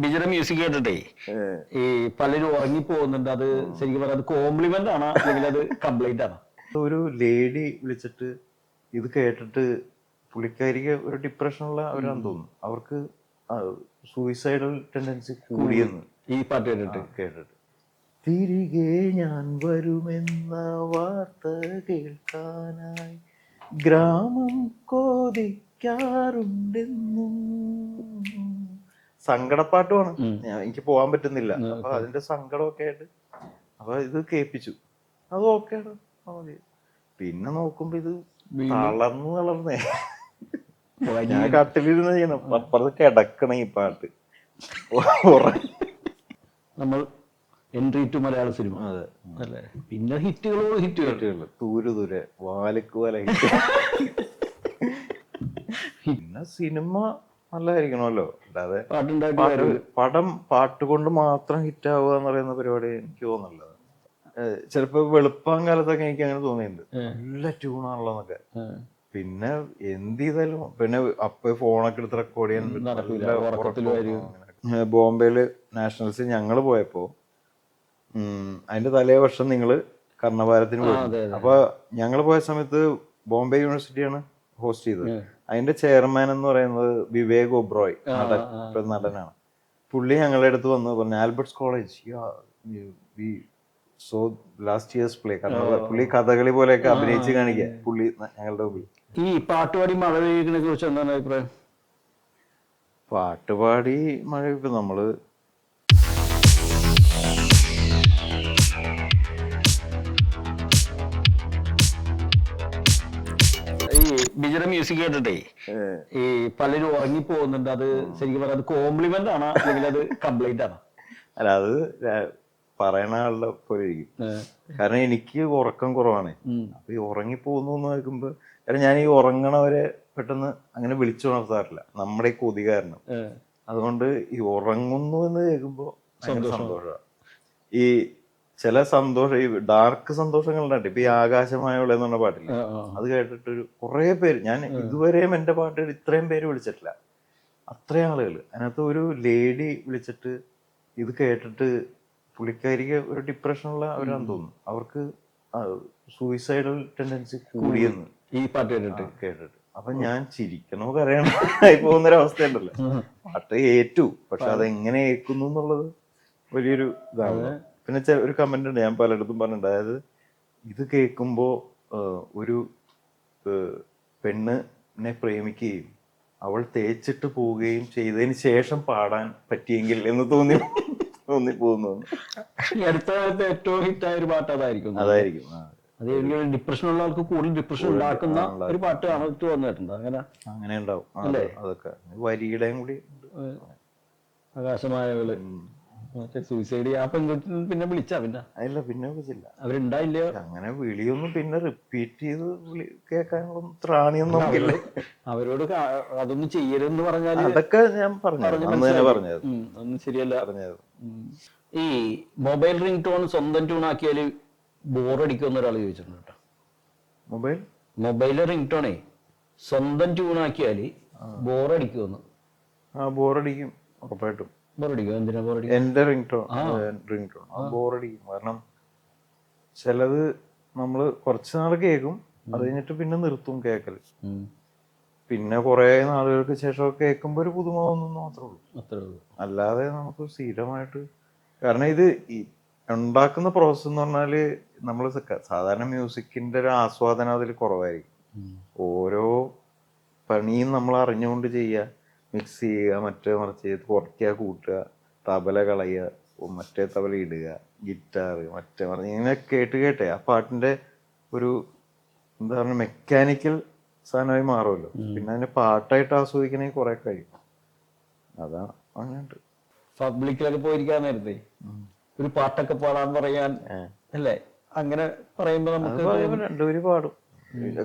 ബിജുടെ music കേട്ടിട്ടേ ഈ പലരും ഉറങ്ങി പോകുന്നുണ്ട്. അത് ശരിക്കും പറയാം അത് കോംപ്ലിമെന്റ് ആണോ അല്ലെങ്കിൽ അത് കംപ്ലൈന്റ് ആണോ? ഒരു ലേഡി വിളിച്ചിട്ട് ഇത് കേട്ടിട്ട് പുള്ളിക്കാരിക്ക് ഒരു ഡിപ്രഷനുള്ള അവരാന്ന് തോന്നുന്നു. അവർക്ക് സൂയിസൈഡൽ ടെൻഡൻസി കൂടിയെന്ന് ഈ പാട്ട് കേട്ടിട്ട് കേട്ടിട്ട്. തിരികെ ഞാൻ വരുമെന്ന വാർത്ത കേൾക്കാനായി ഗ്രാമം കോതിക്കാറുണ്ടെന്നും. സങ്കടപ്പാട്ടുമാണ്. എനിക്ക് പോകാൻ പറ്റുന്നില്ല. അപ്പൊ അതിന്റെ സങ്കടമൊക്കെ ആയിട്ട് അപ്പൊ ഇത് കേൾപ്പിച്ചു. അത് ഓക്കെയാണ്. പിന്നെ നോക്കുമ്പോ ഇത് തളർന്നേ ഞാൻ കട്ടിലിരുന്ന് ചെയ്യണം. അപ്പുറത്ത് കിടക്കണം ഈ പാട്ട്. നമ്മൾ എൻട്രി ടു മലയാള സിനിമ. അതെ അല്ലേ? പിന്നെ ഹിറ്റുകൾ തൂരെ വാലിക്ക് വല ഹിറ്റ്. പിന്നെ സിനിമ നല്ലതായിരിക്കണമല്ലോ. അല്ലാതെ പാട്ട് കൊണ്ട് മാത്രം ഹിറ്റ് ആവുക എന്ന് പറയുന്ന പരിപാടി എനിക്ക് തോന്നുന്നില്ല. ചിലപ്പോ വെളുപ്പാൻ കാലത്തൊക്കെ എനിക്ക് അങ്ങനെ തോന്നിയിട്ടുണ്ട്, നല്ല ട്യൂണാണല്ലോന്നൊക്കെ. പിന്നെ എന്ത് ചെയ്താലും പിന്നെ അപ്പൊ ഫോണൊക്കെ എടുത്ത് റെക്കോർഡ് ചെയ്യാൻ ബോംബെയില് നാഷണൽസ് ഞങ്ങള് പോയപ്പോ അതിന്റെ തലേ വർഷം നിങ്ങള് കർണഭാരത്തിന് പോയി. അപ്പൊ ഞങ്ങള് പോയ സമയത്ത് ബോംബെ യൂണിവേഴ്സിറ്റിയാണ് ഹോസ്റ്റ് ചെയ്തത്. അതിന്റെ ചെയർമാൻ എന്ന് പറയുന്നത് വിവേക് ഒബ്രോയ്, നടനാണ്. പുള്ളി ഞങ്ങളുടെ അടുത്ത് വന്ന് പറഞ്ഞു, Albert's college so last years play. പുള്ളി കഥകളി പോലെയൊക്കെ അഭിനയിച്ച് കാണിക്കുക പുള്ളി ഞങ്ങളുടെ മുമ്പിൽ. ഈ പാട്ടുപാടി മഴ പെയ്യുന്നതിനെ കുറിച്ച് എന്താണ് അഭിപ്രായം? പാട്ടുപാടി മഴ ഇപ്പൊ നമ്മള് ബിജുടെ മ്യൂസിക് കേട്ടിട്ടേ ഈ പലരും ഉറങ്ങി പോകുന്നുണ്ട്. അത് ശരിക്കും പറയാം അത് കോംപ്ലിമെന്റ് ആണോ അല്ലെങ്കിൽ അത് കംപ്ലൈന്റ് ആണോ? അല്ല, അത് പറയണ ആളുടെ പോലെ ഇരിക്കും. കാരണം എനിക്ക് ഉറക്കം കുറവാണ്. അപ്പൊ ഈ ഉറങ്ങി പോകുന്നു എന്ന് കേൾക്കുമ്പോ, കാരണം ഞാൻ ഈ ഉറങ്ങണവരെ പെട്ടെന്ന് അങ്ങനെ വിളിച്ചുണർത്താറില്ല, നമ്മുടെ ഈ കൊതി കാരണം. അതുകൊണ്ട് ഈ ഉറങ്ങുന്നു എന്ന് കേൾക്കുമ്പോ സന്തോഷമാണ്. ഈ ചില സന്തോഷം, ഈ ഡാർക്ക് സന്തോഷങ്ങളുണ്ട്. ഇപ്പൊ ഈ ആകാശമായുള്ള എന്ന് പറഞ്ഞ പാട്ടില്ല, അത് കേട്ടിട്ടൊരു കുറെ പേര്, ഞാൻ ഇതുവരെയും എന്റെ പാട്ട് ഇത്രയും പേര് വിളിച്ചിട്ടില്ല, അത്രയും ആളുകൾ. അതിനകത്ത് ഒരു ലേഡി വിളിച്ചിട്ട് ഇത് കേട്ടിട്ട് പുള്ളിക്കാരിക്ക് ഒരു ഡിപ്രഷനുള്ള അവരാന്ന് തോന്നുന്നു. അവർക്ക് സൂയിസൈഡൽ ടെൻഡൻസി കൂടിയെന്ന് ഈ പാട്ട് കേട്ടിട്ട്. അപ്പൊ ഞാൻ ചിരിക്കണോ കരയണോ ആയി പോകുന്നൊരവസ്ഥ ഉണ്ടല്ലോ. പാട്ട് ഏറ്റു, പക്ഷെ അതെങ്ങനെ ഏക്കുന്നു എന്നുള്ളത് വലിയൊരു ഇതാണ്. പിന്നെ ഒരു കമന്റ് ഉണ്ട്, ഞാൻ പലയിടത്തും പറഞ്ഞിട്ടുണ്ട്. അതായത് ഇത് കേൾക്കുമ്പോ ഒരു പെണ്ണിനെ പ്രേമിക്കുകയും അവൾ തേച്ചിട്ട് പോവുകയും ചെയ്തതിന് ശേഷം പാടാൻ പറ്റിയെങ്കിൽ എന്ന് തോന്നിപ്പോകുന്നു. അടുത്ത കാലത്ത് ഏറ്റവും ഹിറ്റായ ഒരു പാട്ട് അതായിരിക്കും. അത് ഡിപ്രഷനുള്ള ആൾക്ക് കൂടുതൽ ഡിപ്രഷൻ ഉണ്ടാക്കുന്ന ഒരു പാട്ട് വന്നിട്ടുണ്ട്. അങ്ങനെ ഉണ്ടാവും. അതൊക്കെ വരിയുടെയും കൂടി ആകാശമായകള് മറ്റേ സൂയിസൈഡ് ചെയ്യാൻ പെൺകുട്ടി പിന്നെ വിളിച്ചാ പിന്നെ വിളിച്ചില്ല, അവരുണ്ടായില്ല. അങ്ങനെ വിളിയൊന്നും പിന്നെ റിപ്പീറ്റ് ചെയ്ത് കേൾക്കാനുള്ള ത്രാണിയൊന്നും നമുക്കില്ല. അവരോട് അതൊന്നും ചെയ്യരുതെന്ന് പറഞ്ഞാൽ അതൊക്കെ ഞാൻ പറഞ്ഞത് ഒന്നും ശരിയല്ല പറഞ്ഞത്. ഈ മൊബൈൽ റിംഗ് ടോൺ സ്വന്തം ട്യൂൺ ആക്കിയാല് ബോറടിക്കുമെന്ന് ഒരാൾ ചോദിച്ചിട്ടുണ്ട് കേട്ടോ. മൊബൈൽ റിംഗ് ടോണേ സ്വന്തം ട്യൂൺ ആക്കിയാല് ബോറടിക്കുമെന്ന്. ബോറടിക്കും, ഉറപ്പായിട്ടും ബോറടിക്കും. എന്തിനാ ബോറടിക്കും? എന്റെ റിംഗ് ടോൺ ബോറടിക്കും. കാരണം ചിലത് നമ്മള് കുറച്ച് നാൾ കേൾക്കും, അത് കഴിഞ്ഞിട്ട് പിന്നെ നിർത്തും കേൾക്കല്. പിന്നെ കുറെ നാളുകൾക്ക് ശേഷം കേൾക്കുമ്പോ ഒരു പുതുമ തോന്നുന്നു മാത്രമേ ഉള്ളൂ. അല്ലാതെ നമുക്ക് സ്ഥിരമായിട്ട്, കാരണം ഇത് ഉണ്ടാക്കുന്ന പ്രോസസ് എന്ന് പറഞ്ഞാല് നമ്മള് സാധാരണ മ്യൂസിക്കിന്റെ ഒരു ആസ്വാദനം അതിൽ കുറവായിരിക്കും. ഓരോ പണിയും നമ്മൾ അറിഞ്ഞുകൊണ്ട് ചെയ്യുക, മിക്സ് ചെയ്യുക, മറ്റേ മറിച്ച് കുറയ്ക്കുക, കൂട്ടുക, തബല കളയുക, മറ്റേ തബല ഇടുക, ഗിറ്റാർ മറ്റേ മറിച്ച് ഇങ്ങനെ കേട്ടേ ആ പാട്ടിന്റെ ഒരു എന്താ പറയുക മെക്കാനിക്കൽ സാധനമായി മാറുമല്ലോ. പിന്നെ അതിന്റെ പാട്ടായിട്ട് ആസ്വദിക്കണമെങ്കിൽ കുറെ കഴിയും. അതാണ് അങ്ങനെയുണ്ട്. പബ്ലിക്കിലൊക്കെ പോയിരിക്കാൻ നേരത്തെ ഒരു പാട്ടൊക്കെ പാടാൻ പറയാൻ അല്ലേ, അങ്ങനെ പറയുമ്പോ നമുക്ക് രണ്ടുപേരും പാടും.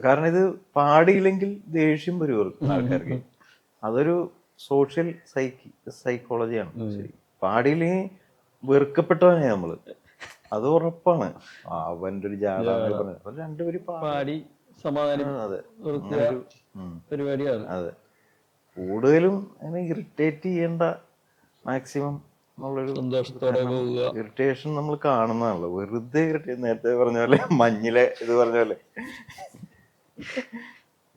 കാരണം ഇത് പാടിയില്ലെങ്കിൽ ദേഷ്യം വരും ആൾക്കാർക്ക്. അതൊരു സോഷ്യൽ സൈക്കോളജിയാണ്. പാടിയില്ലെങ്കിൽ വെറുക്കപ്പെട്ടവനെ നമ്മള്, അത് ഉറപ്പാണ്. അവന്റെ ഒരു ജാട രണ്ടുപേരും പാടി സമാധാനം പരിപാടിയാണ്. അതെ, കൂടുതലും അങ്ങനെ ഇറിറ്റേറ്റ് ചെയ്യേണ്ട മാക്സിമം നമ്മളൊരു സന്തോഷത്തോടെ പോവുക. ഇറിറ്റേഷൻ നമ്മൾ കാണുന്നതാണല്ലോ, വെറുതെ ഇറിറ്റേഷൻ. നേരത്തെ പറഞ്ഞ പോലെ മഞ്ഞിലെ ഇത് പറഞ്ഞ പോലെ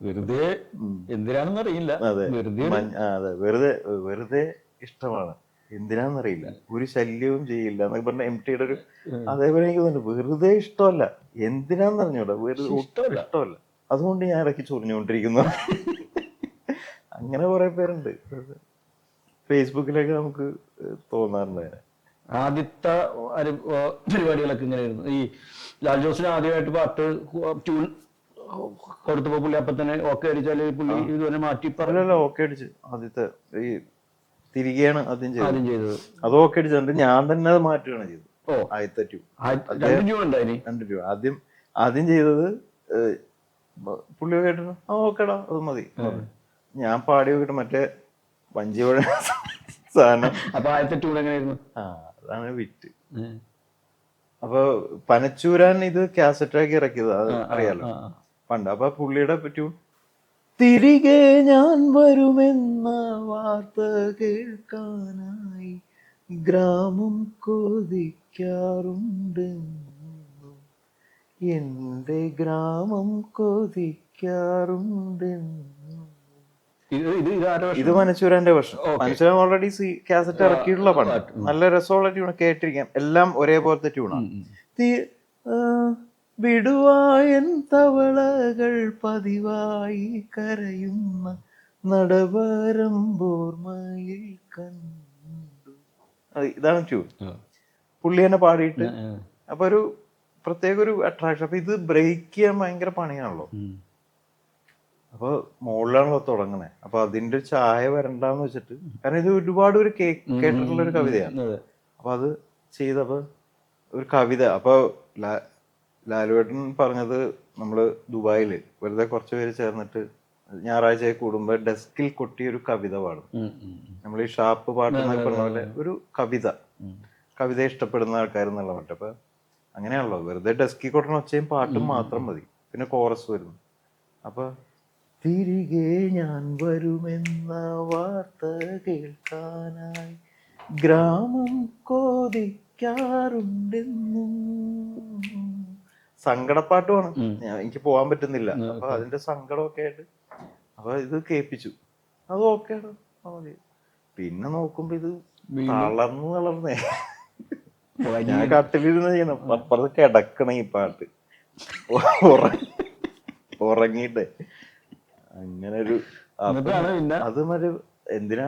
വെറുതെ എന്തിനാണെന്ന് അറിയില്ല. അതെ വെറുതെ അതെ വെറുതെ ഇഷ്ടമാണ്, എന്തിനാന്നറിയില്ല, ഒരു ശല്യവും ചെയ്യില്ല എന്നൊക്കെ പറഞ്ഞ MTയുടെ ഒരു അതേപോലെ എനിക്ക് തോന്നുന്നു. വെറുതെ ഇഷ്ടമല്ല, എന്തിനാന്ന് അറിഞ്ഞൂടാ, വെറുതെ ഒട്ടും ഇഷ്ടമല്ല, അതുകൊണ്ട് ഞാൻ ഇടയ്ക്ക് ചൊറിഞ്ഞുകൊണ്ടിരിക്കുന്നു. അങ്ങനെ കുറെ പേരുണ്ട് ഫേസ്ബുക്കിലൊക്കെ നമുക്ക് തോന്നാറുണ്ട് അങ്ങനെ. ആദ്യത്തെ പരിപാടികളൊക്കെ ഇങ്ങനെയായിരുന്നു. ഈ ലാൽ ജോസിന് ആദ്യമായിട്ട് പാട്ട് ട്യൂൺ കൊടുത്തപ്പോ പുള്ളി അപ്പൊ തന്നെ ഓക്കെ അടിച്ചാല് പുള്ളി ഇതുവരെ മാറ്റി പറഞ്ഞല്ലോ. ഓക്കെ അടിച്ച് ആദ്യത്തെ ഈ തിരികെയാണ് ആദ്യം ചെയ്തത്. അത് ഓക്കെ അടിച്ചിട്ട് ഞാൻ തന്നെ അത് മാറ്റുകയാണ് ചെയ്തത്. ആദ്യത്തെ ട്യൂൺ രണ്ട് ട്യൂൺ ആദ്യം ചെയ്തത് പുള്ളി കേട്ടിട്ട് ഓക്കേടാ അത് മതി. ഞാൻ പാടി നോക്കിട്ട് മറ്റേ വഞ്ചിയോടെ സാധനം. അപ്പൊ ആദ്യത്തെ ട്യൂൺ എങ്ങനെയായിരുന്നു? അതാണ് വിറ്റ്. അപ്പൊ പനച്ചൂരാൻ ഇത് കാസറ്റാക്കി ഇറക്കിയത്, അത് അറിയാലോ പണ്ട്. അപ്പൊ പുള്ളിയുടെ ട്യൂൺ തിരികെ ഞാൻ വരുമെന്ന വാർത്ത കേൾക്കാനായി ഗ്രാമം കൊതിക്കാറുണ്ട്, എന്റെ ഗ്രാമം കൊതിക്കാറുണ്ട്. ഇത് മനച്ചൂരാന്റെ വർഷം. മനച്ചൂരാൻ ഓൾറെഡി കാസറ്റ് ഇറക്കിയിട്ടുള്ള പാട്ട്. നല്ല രസമുള്ള ട്യൂൺ, കേട്ടിരിക്കാം. എല്ലാം ഒരേപോലത്തെ ട്യൂണാണ്. വിടുവായൻ തവളകൾ പതിവായി കരയുന്ന നടവരമ്പോർമയിൽ കണ്ടു. ഇതാണ് ട്യൂൺ. പുള്ളി തന്നെ പാടിയിട്ട് അപ്പൊ ഒരു പ്രത്യേക ഒരു അട്രാക്ഷൻ. അപ്പൊ ഇത് ബ്രേക്ക് ചെയ്യാൻ ഭയങ്കര പണിയാണല്ലോ. അപ്പൊ മുകളിലാണല്ലോ തുടങ്ങണേ. അപ്പൊ അതിന്റെ ചായ വരണ്ടെന്ന് വെച്ചിട്ട്, കാരണം ഇത് ഒരുപാട് ഒരു കേട്ടിട്ടുള്ള ഒരു കവിതയാണ്. അപ്പൊ അത് ചെയ്തപ്പോ ഒരു കവിത, അപ്പൊ ലാലുവേട്ടൻ പറഞ്ഞത് നമ്മള് ദുബായില് വെറുതെ കുറച്ച് പേര് ചേർന്നിട്ട് ഞായറാഴ്ച കൂടുമ്പോ ഡെസ്കിൽ കൊട്ടിയൊരു കവിത പാടും. നമ്മൾ ഈ ഷാപ്പ് പാട്ട് എന്നൊക്കെ പറഞ്ഞ പോലെ ഒരു കവിത ഇഷ്ടപ്പെടുന്ന ആൾക്കാരെന്നുള്ള പാട്ട്. അപ്പൊ അങ്ങനെയാണല്ലോ, വെറുതെ ഡെസ്കിൽ കൊട്ടണ ഒച്ചയും പാട്ടും മാത്രം മതി, പിന്നെ കോറസ് വരുന്നു. അപ്പൊ തിരികെ ഞാൻ വരുമെന്ന വാർത്ത കേൾക്കാനായി ഗ്രാമം കോതിക്കാറുണ്ടെന്നും. സങ്കടപ്പാട്ടുമാണ്, എനിക്ക് പോവാൻ പറ്റുന്നില്ല. അപ്പൊ അതിന്റെ സങ്കടമൊക്കെ ആയിട്ട് അപ്പൊ ഇത് കേൾപ്പിച്ചു. അത് ഓക്കെയാണ്, മതി. പിന്നെ നോക്കുമ്പോ ഇത് വളർന്നേ. ഞാൻ കട്ടിലിരുന്ന് ചെയ്യണം, അപ്പുറത്ത് കിടക്കണ ഈ പാട്ട് ഉറങ്ങിയിട്ട്. അങ്ങനെ ഒരു അത് മറ്റേ എന്തിനാ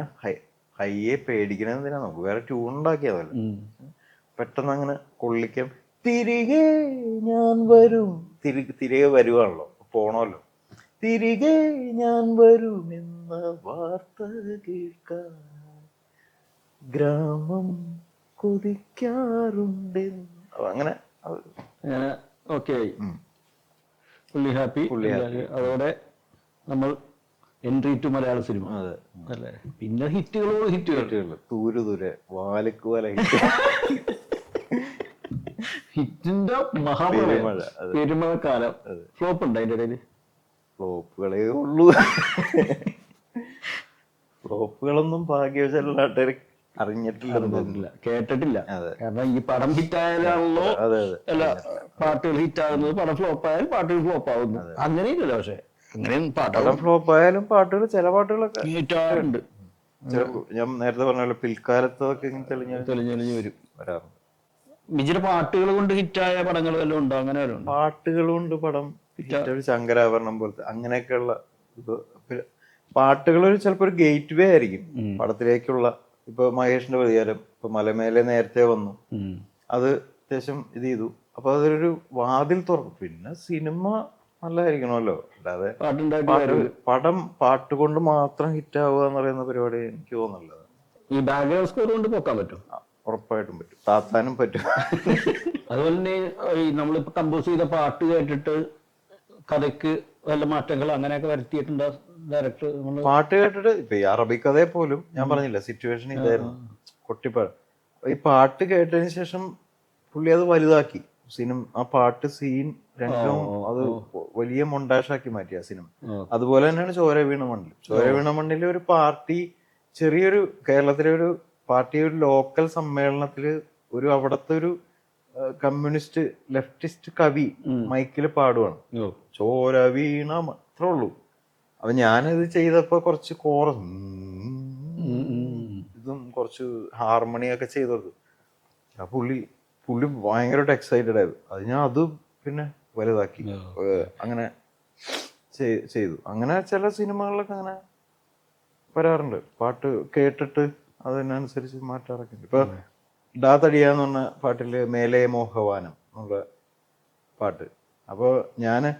ഹയ്യെ പേടിക്കണ എന്തിനാ, നമുക്ക് വേറെ ട്യൂൺ ഉണ്ടാക്കിയതല്ല. പെട്ടെന്ന് അങ്ങനെ കൊള്ളിക്കാൻ തിരികെ ഞാൻ വരും, തിരികെ വരുവാണല്ലോ, പോണല്ലോ. തിരികെ ഞാൻ വരും എന്ന വാർത്ത കേൾക്കാൻ ഗ്രാമം കൊതിക്കാറുണ്ട്. അങ്ങനെ ഓക്കെ, പുള്ളി ഹാപ്പി. അതോടെ നമ്മൾ എൻട്രി ടു മലയാള സിനിമ. അല്ലേ? പിന്നെ ഹിറ്റുകൾ തൂരെ വാലിക്കുവല ഹിറ്റിന്റെ മഹാമഴ, പെരുമഴക്കാലം. ഫ്ലോപ്പ് ഉണ്ട് അതിന്റെ ഇടയിൽ? ഫ്ലോപ്പുകളേ ഉള്ളൂ. ഫ്ലോപ്പുകളൊന്നും ഭാഗ്യവശാൽ അറിഞ്ഞിട്ടില്ല, കേട്ടിട്ടില്ല. കാരണം ഈ പടം ഹിറ്റായാലാണല്ലോ അല്ല പാട്ടുകൾ ഹിറ്റാകുന്നത്. പടം ഫ്ലോപ്പ് ആയാലും പാട്ടുകൾ ഫ്ലോപ്പ് ആവുന്നു. അങ്ങനെയില്ലല്ലോ. പക്ഷെ പടം ഫ്ലോപ്പ് ആയാലും പാട്ടുകൾ, ചില പാട്ടുകളൊക്കെ ഹിറ്റാറുണ്ട്. ഞാൻ നേരത്തെ പറഞ്ഞ പിൽക്കാലത്തൊക്കെ തെളിഞ്ഞെളിഞ്ഞ് വരാറുണ്ട്. വിജിയുടെ പാട്ടുകൾ കൊണ്ട് ഹിറ്റായ പടങ്ങൾ വല്ലതും ഉണ്ടോ? അങ്ങനെ വല്ലതും? പാട്ടുകൾ കൊണ്ട് പടം ഹിറ്റായ ശങ്കരാഭരണം പോലത്തെ അങ്ങനെയൊക്കെയുള്ള പാട്ടുകൾ ചിലപ്പോ ഒരു ഗേറ്റ് വേ ആയിരിക്കും പടത്തിലേക്കുള്ള. ഇപ്പൊ മഹേഷിന്റെ പ്രതികാരം, ഇപ്പൊ മലമേലെ നേരത്തെ വന്നു, അത് അത്യാവശ്യം ഇത് ചെയ്തു. അപ്പൊ അതൊരു വാതിൽ തുറക്കും. പിന്നെ സിനിമ നല്ലതായിരിക്കണമല്ലോ, അല്ലാതെ പടം പാട്ടുകൊണ്ട് മാത്രം ഹിറ്റ് ആവുക എന്ന് പറയുന്ന പരിപാടി എനിക്ക് തോന്നുന്നില്ല. ഈ ബാക്ക്ഗ്രൗണ്ട് സ്കോർ കൊണ്ട് പോക്കാൻ പറ്റും? ഉറപ്പായിട്ടും പറ്റും, താത്താനും പറ്റും. അതുപോലെ തന്നെ നമ്മളിപ്പോ കമ്പോസ് ചെയ്ത പാട്ട് കേട്ടിട്ട് കഥയ്ക്ക് വല്ല മാറ്റങ്ങൾ അങ്ങനെയൊക്കെ വരുത്തിയിട്ടുണ്ടോ ഡയറക്ടർ? പാട്ട് കേട്ടിട്ട് ഇപ്പൊ ഈ അറബിക് കഥയെ പോലും ഞാൻ പറഞ്ഞില്ല, സിറ്റുവേഷൻ ഇതായിരുന്നു, കൊട്ടിപ്പാട്. ഈ പാട്ട് കേട്ടതിന് ശേഷം പുള്ളി അത് വലുതാക്കി സിനിമ. ആ പാട്ട് സീൻ രംഗവും അത് വലിയ മൊണ്ടാഷാക്കി മാറ്റി ആ സിനിമ. അതുപോലെ തന്നെയാണ് ചോര വീണ മണ്ണിൽ. ചോര വീണ മണ്ണിലെ ഒരു പാർട്ടി, ചെറിയൊരു കേരളത്തിലെ ഒരു പാർട്ടി ഒരു ലോക്കൽ സമ്മേളനത്തില് അവിടത്തെ ഒരു കമ്മ്യൂണിസ്റ്റ് ലെഫ്റ്റിസ്റ്റ് കവി മൈക്കിൽ പാടുവാണ്, ചോര വീണ അത്രേ ഉള്ളൂ. അപ്പൊ ഞാനിത് ചെയ്തപ്പോ കുറച്ച് കോറസ് ഇതും കുറച്ച് ഹാർമണിയൊക്കെ ചെയ്തു കൊടുത്തു. ആ പുള്ളി ഭയങ്കരമായിട്ട് എക്സൈറ്റഡ് ആയിരുന്നു. അത് ഞാൻ അത് പിന്നെ വലുതാക്കി അങ്ങനെ ചെയ്തു. അങ്ങനെ ചില സിനിമകളിലൊക്കെ അങ്ങനെ വരാറുണ്ട്. പാട്ട് കേട്ടിട്ട് അതിനനുസരിച്ച് മാറ്റാറൊക്കെ ഉണ്ട്. ഇപ്പൊ ഡാ തടിയാന്ന് പറഞ്ഞ പാട്ടില് മേലെ മോഹവാനം എന്നുള്ള പാട്ട്, അപ്പൊ ഞാന്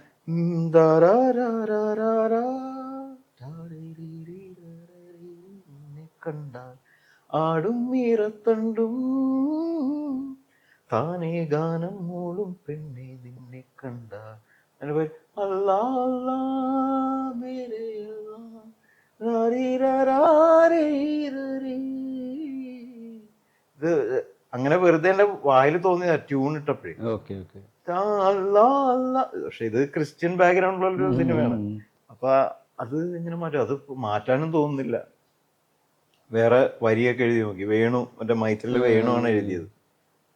കണ്ടാൽ ആടും മീറത്തണ്ടും താനേ ഗാനം മൂളും പെണ്ണെ നിന്നെ കണ്ടാൽ, അതിന്റെ പേര് അല്ലാ അല്ലാ മേരെ അല്ലാ ഇത് അങ്ങനെ വെറുതെ എന്റെ വായിൽ തോന്നിയ ട്യൂൺ ഇട്ടപ്പോഴേ. പക്ഷെ ഇത് ക്രിസ്ത്യൻ ബാക്ക്ഗ്രൗണ്ടിലുള്ള ഒരു സിനിമയാണ്. അപ്പൊ അത് ഇങ്ങനെ മാറ്റും, അത് മാറ്റാനും തോന്നുന്നില്ല. വേറെ വരിയൊക്കെ എഴുതി നോക്കി, വേണു മറ്റേ മൈറ്റിലെ വേണു ആണ് എഴുതിയത്.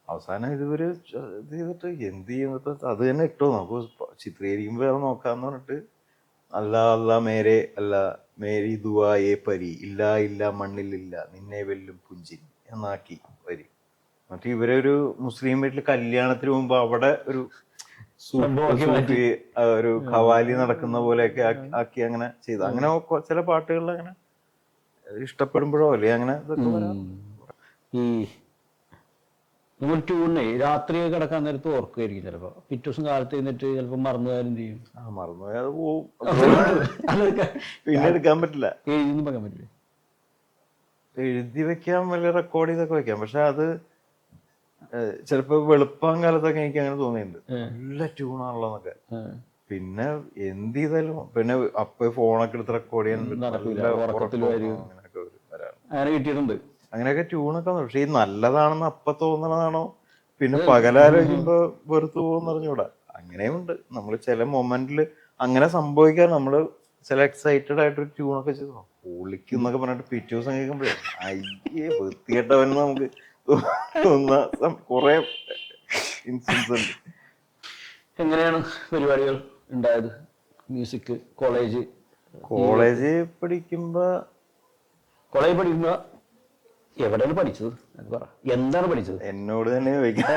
അവസാനം ഇതുവരെ ഇത് ചെയ്തിട്ട് എന്ത് ചെയ്യുന്നത്, അത് തന്നെ ഇട്ടോ നമുക്ക് ചിത്രീകരിക്കുമ്പോ വേറെ നോക്കാന്ന് പറഞ്ഞിട്ട് അല്ലാ അല്ലാ മേരെ അല്ല മേരി ദുആയേ പരി ഇല്ല ഇല്ല മണ്ണിലില്ല നിന്നെ വെല്ലും പുഞ്ചിരി എന്നാക്കി വരി. മറ്റേ ഇവരെ ഒരു മുസ്ലിം വീട്ടിൽ കല്യാണത്തിന് മുമ്പ് അവിടെ ഒരു ഒരു ഖവാലി നടക്കുന്ന പോലെയൊക്കെ ആക്കി അങ്ങനെ ചെയ്തു. അങ്ങനെ ചില പാട്ടുകളിൽ അങ്ങനെ ഇഷ്ടപ്പെടുമ്പോഴോ അല്ലേ അങ്ങനെ ഇതൊക്കെ വരാം. ഈ നമ്മൾ ട്യൂണേ രാത്രി കിടക്കാൻ നേരത്ത് ഓർക്കുമായിരിക്കും ചിലപ്പോ, പിറ്റേ ദിവസം കാലത്ത് എന്നിട്ട് ചിലപ്പോ മറന്നുപോയാലും ചെയ്യും. മറന്നുപോയാൽ അത് പോവും, പിന്നെ എടുക്കാൻ പറ്റില്ല. എഴുതി വെക്കാൻ പറ്റില്ല. എഴുതി വെക്കാൻ വലിയ റെക്കോർഡ് ചെയ്തൊക്കെ വെക്കാം. പക്ഷെ അത് ചിലപ്പോ വെളുപ്പാൻ കാലത്തൊക്കെ എനിക്ക് അങ്ങനെ തോന്നിയിട്ടുണ്ട്, നല്ല ട്യൂണാണല്ലോ എന്നൊക്കെ. പിന്നെ എന്ത് ചെയ്താലും പിന്നെ അപ്പൊ ഫോണൊക്കെ എടുത്ത് റെക്കോർഡ് ചെയ്യാൻ അങ്ങനെയൊക്കെ ട്യൂണൊക്കെ. പക്ഷെ ഈ നല്ലതാണെന്ന് അപ്പൊ തോന്നണതാണോ പിന്നെ പകലാലോചിക്കുമ്പോ വെറുത്തു പോകുന്ന അറിഞ്ഞൂടാ. അങ്ങനെയുണ്ട്. നമ്മൾ ചില മൊമെന്റില് അങ്ങനെ സംഭവിക്കാൻ നമ്മള് ചില എക്സൈറ്റഡ് ആയിട്ടൊരു ട്യൂണൊക്കെ ചെയ്തു പൊളിക്കുന്നൊക്കെ പറഞ്ഞിട്ട് പിറ്റേ ദിവസം കേൾക്കുമ്പോഴേ അയ്യേ വൃത്തികെട്ടവൻ നമുക്ക് തോന്നുന്ന കുറെ ഇൻസിഡൻസ് ഉണ്ട്. എങ്ങനെയാണ് പരിപാടികൾ ഉണ്ടായത്? മ്യൂസിക് കോളേജ് പഠിക്കുമ്പോ എവിടെയാണ് പഠിച്ചത്? എന്താണ് പഠിച്ചത്? എന്നോട് തന്നെ ചോദിക്കാം.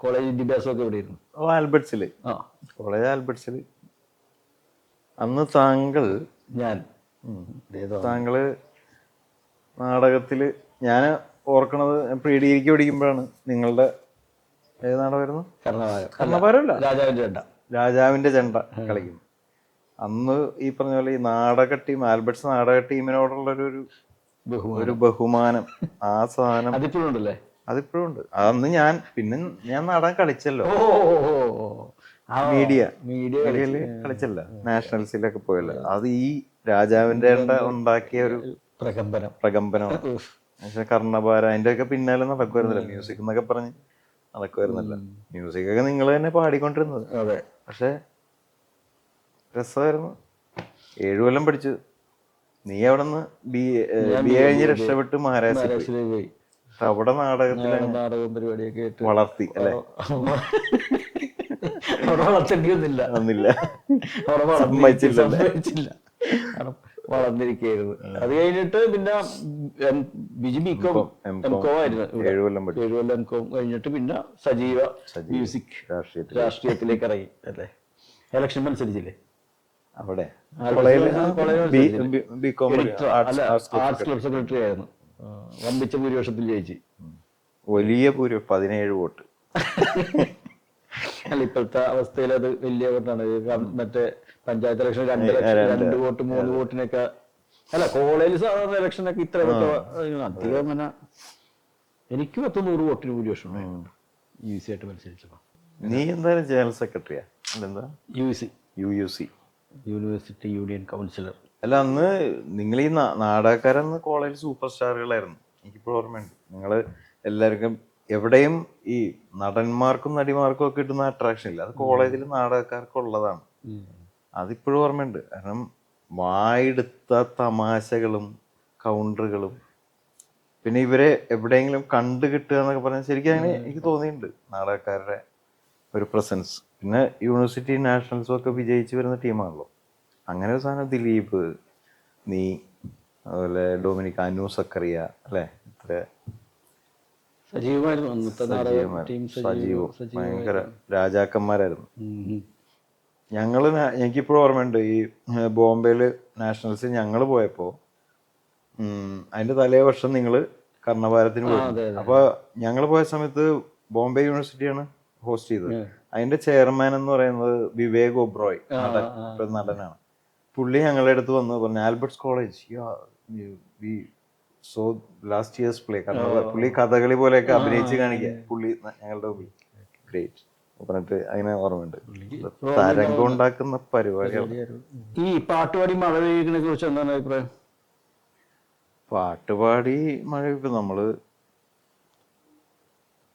കോളേജ് വിദ്യാഭ്യാസമൊക്കെ എവിടെയായിരുന്നു? ആൽബർട്സില്. കോളേജ് ആൽബർട്സില്. അന്ന് താങ്കള് നാടകത്തില്, ഞാൻ ഓർക്കണത് പ്രീ ഡിഗ്രിക്ക് പഠിക്കുമ്പോഴാണ് നിങ്ങളുടെ ഏത് നാടകമായിരുന്നു? കർണഭാരമല്ല, രാജാവിന്റെ ചെണ്ട കളിക്കുന്നു. അന്ന് ഈ പറഞ്ഞ പോലെ ഈ നാടക ടീം, ആൽബർട്സ് നാടക ടീമിനോടുള്ള ഒരു ബഹുമാനം, ആ സാധനം അതിപ്പോഴും ഉണ്ട്. അന്ന് ഞാൻ നാടകം കളിച്ചല്ലോ, മീഡിയയില് കളിച്ചല്ല, നാഷണൽസിലൊക്കെ പോയല്ലോ. അത് ഈ രാജാവിന്റെ ഉണ്ടാക്കിയ ഒരു പ്രകമ്പനമാണ്. പക്ഷെ കർണഭാര അതിന്റെ ഒക്കെ പിന്നാലെ നടക്കുമായിരുന്നില്ല, മ്യൂസിക് എന്നൊക്കെ പറഞ്ഞ് നടക്കുമായിരുന്നില്ല. മ്യൂസിക്കൊക്കെ നിങ്ങൾ തന്നെ പാടിക്കൊണ്ടിരുന്നത്. പക്ഷെ രസമായിരുന്നു. 7 കൊല്ലം പഠിച്ചു. നീ അവിടെ നിന്ന് ബി എ കഴിഞ്ഞ് രക്ഷപ്പെട്ട് മഹാരാഷ്ട്രയിൽ പോയി. അവിടെ നാടകം പരിപാടിയൊക്കെ വളർത്തി അല്ലെ? വളർന്നിരിക്കുന്നു. അത് കഴിഞ്ഞിട്ട് പിന്നെ ബിജി ബികോം എംകോം ആയിരുന്നു. 7 കൊല്ലം എംകോം കഴിഞ്ഞിട്ട് പിന്നെ സജീവ മ്യൂസിക് രാഷ്ട്രീയത്തിലേക്ക് ഇറങ്ങി അല്ലേ? ഇലക്ഷൻ മത്സരിച്ചില്ലേ അവിടെ? ആർട്സ് ക്ലബ് സെക്രട്ടറി ആയിരുന്നു. വമ്പിച്ച ഭൂരിപക്ഷത്തിൽ ജയിച്ചു. വലിയ 17 വോട്ട്. അല്ല, ഇപ്പോഴത്തെ അവസ്ഥയിൽ അത് വലിയ വോട്ടാണ്. മറ്റേ പഞ്ചായത്ത് ഇലക്ഷൻ 2 വോട്ട് 3 വോട്ടിനൊക്കെ. അല്ല, കോളേജ് സാധാരണ ഇലക്ഷനൊക്കെ ഇത്ര വോട്ട് അധികം അങ്ങനെ. എനിക്ക് 100 വോട്ടിന് ഭൂരിപക്ഷം UC ആയിട്ട് മത്സരിച്ചപ്പോ. നീ എന്തായാലും ജനറൽ സെക്രട്ടറിയാ? UC university union councillor. അല്ല, അന്ന് നിങ്ങൾ ഈ നാടകക്കാരന്ന് കോളേജ് സൂപ്പർ സ്റ്റാറുകളായിരുന്നു. എനിക്കിപ്പോൾ ഓർമ്മയുണ്ട്. നിങ്ങൾ എല്ലാവർക്കും എവിടെയും ഈ നടന്മാർക്കും നടിമാർക്കും ഒക്കെ കിട്ടുന്ന അട്രാക്ഷൻ ഇല്ല, അത് കോളേജിൽ നാടകക്കാർക്കുള്ളതാണ്. അതിപ്പോഴും ഓർമ്മയുണ്ട്. കാരണം വായെടുത്ത തമാശകളും കൗണ്ടറുകളും പിന്നെ ഇവരെ എവിടെയെങ്കിലും കണ്ടു കിട്ടുക എന്നൊക്കെ പറഞ്ഞാൽ ശരിക്കും അങ്ങനെ എനിക്ക് തോന്നിയിട്ടുണ്ട് നാടകക്കാരുടെ ഒരു പ്രസൻസ്. പിന്നെ യൂണിവേഴ്സിറ്റി നാഷണൽസും ഒക്കെ വിജയിച്ച് വരുന്ന ടീമാണല്ലോ. അങ്ങനെ ഒരു സാധനം ദിലീപ്, നീ, അതുപോലെ ഡൊമിനിക്, അനു സക്കറിയ അല്ലേ, ഇത്ര സജീവമായിരുന്നു അന്നത്തെ നാടക ടീം. സജീവം ഭയങ്കര രാജാക്കന്മാരായിരുന്നു. എനിക്കിപ്പോഴും ഓർമ്മയുണ്ട് ഈ ബോംബെയില് നാഷണൽസ് ഞങ്ങൾ പോയപ്പോൾ അതിന്റെ തലേ വർഷം നിങ്ങൾ കർണഭാരത്തിന് പോയി. അപ്പൊ ഞങ്ങൾ പോയ സമയത്ത് ബോംബെ യൂണിവേഴ്സിറ്റിയാണ് ഹോസ്റ്റ് ചെയ്തത്. അതിന്റെ ചെയർമാൻ എന്ന് പറയുന്നത് വിവേക് ഒബ്രോയ്, നടനാണ്. പുള്ളി ഞങ്ങളുടെ അടുത്ത് വന്ന് പറഞ്ഞു, Albert's college so last years play. പുള്ളി കഥകളി പോലെയൊക്കെ അഭിനയിച്ച് കാണിക്കുക പുള്ളി ഞങ്ങളുടെ മുമ്പിൽ. ഗ്രേറ്റ് പറഞ്ഞിട്ട് അതിനെ ഓർമ്മയുണ്ട്. തരംഗം ഉണ്ടാക്കുന്ന പരിപാടിയാണ്. ഈ പാട്ടുപാടി മഴ പെയ്യുന്നതിനെ കുറിച്ച് എന്താണ് അഭിപ്രായം? പാട്ടുപാടി മഴ ഇപ്പൊ നമ്മള്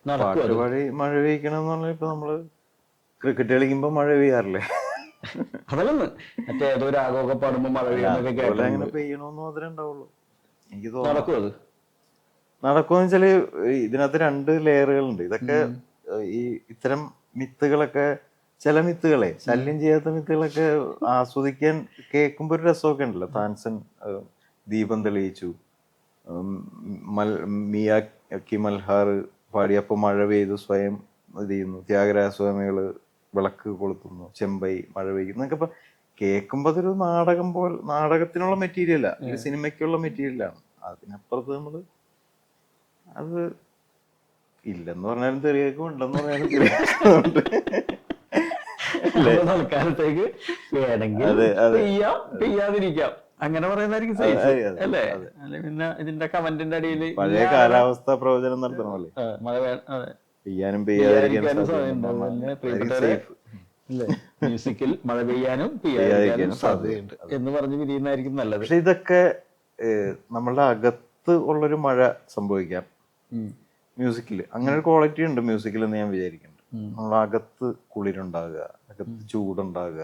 പാട്ടുപാടി മഴ പെയ്ക്കണം എന്ന് പറഞ്ഞാൽ ഇപ്പൊ നമ്മള് ക്രിക്കറ്റ് കളിക്കുമ്പോ മഴ പെയ്യാറില്ലേ? അതല്ലെന്ന് മറ്റേ ഏതൊരു ആഘോഷം പാടുമ്പോ മഴ പെയ്യുന്നൊക്കെ അങ്ങനെ പെയ്യണമെന്ന് മാത്രമേ ഉണ്ടാവുള്ളൂ. എനിക്ക് തോന്നുന്നു നടക്കുമെന്ന് വെച്ചാല് ഇതിനകത്ത് 2 ലെയറുകളുണ്ട്. ഇതൊക്കെ ഈ ഇത്തരം മിത്തുകളൊക്കെ, ചില മിത്തുകളെ ശല്യം ചെയ്യാത്ത മിത്തുകളൊക്കെ ആസ്വദിക്കാൻ കേൾക്കുമ്പോ ഒരു രസമൊക്കെ ഉണ്ടല്ലോ. താൻസൻ ദീപം തെളിയിച്ചു, മിയാക്കി മൽഹാർ പാടിയപ്പോ മഴ പെയ്തു സ്വയം ഇത് ചെയ്യുന്നു, ത്യാഗരാജസ്വാമികള് വിളക്ക് കൊളുത്തുന്നു, ചെമ്പൈ മഴ പെയ്യുന്നു എന്നൊക്കെ. ഇപ്പൊ കേൾക്കുമ്പോ അതൊരു നാടകം പോലെ, നാടകത്തിനുള്ള മെറ്റീരിയലാ, ഈ സിനിമയ്ക്കുള്ള മെറ്റീരിയലാണ്. അതിനപ്പുറത്ത് നമ്മള് അത് ഇല്ലെന്ന് പറഞ്ഞാലും തെറിയേക്കും, ഉണ്ടെന്ന് പറഞ്ഞാലും തെറിയേക്കുന്നുണ്ട്. തൽക്കാലത്തേക്ക് വേണമെങ്കിൽ പെയ്യാം, പെയ്യാതിരിക്കാം, അങ്ങനെ പറയുന്നതായിരിക്കും അല്ലേ? പിന്നെ ഇതിന്റെ കമന്റിന്റെ അടിയിൽ പഴയ കാലാവസ്ഥ പ്രവചനം നടത്തണമല്ലേ, മഴ പെയ്യാനും പെയ്യാതിരിക്കാനും മ്യൂസിക്കിൽ മഴ പെയ്യാനും പെയ്യാതിരിക്കാനും സാധ്യതയുണ്ട് എന്ന് പറഞ്ഞ് പിരിയുന്നതായിരിക്കും നല്ലത്. പക്ഷെ ഇതൊക്കെ നമ്മളുടെ അകത്ത് ഉള്ളൊരു മഴ സംഭവിക്കാം മ്യൂസിക്കില്. അങ്ങനെ ഒരു ക്വാളിറ്റി ഉണ്ട് മ്യൂസിക്കിൽ എന്ന് ഞാൻ വിചാരിക്കുന്നുണ്ട്. നമ്മളെ അകത്ത് കുളിരുണ്ടാകുക, അകത്ത് ചൂടുണ്ടാകുക,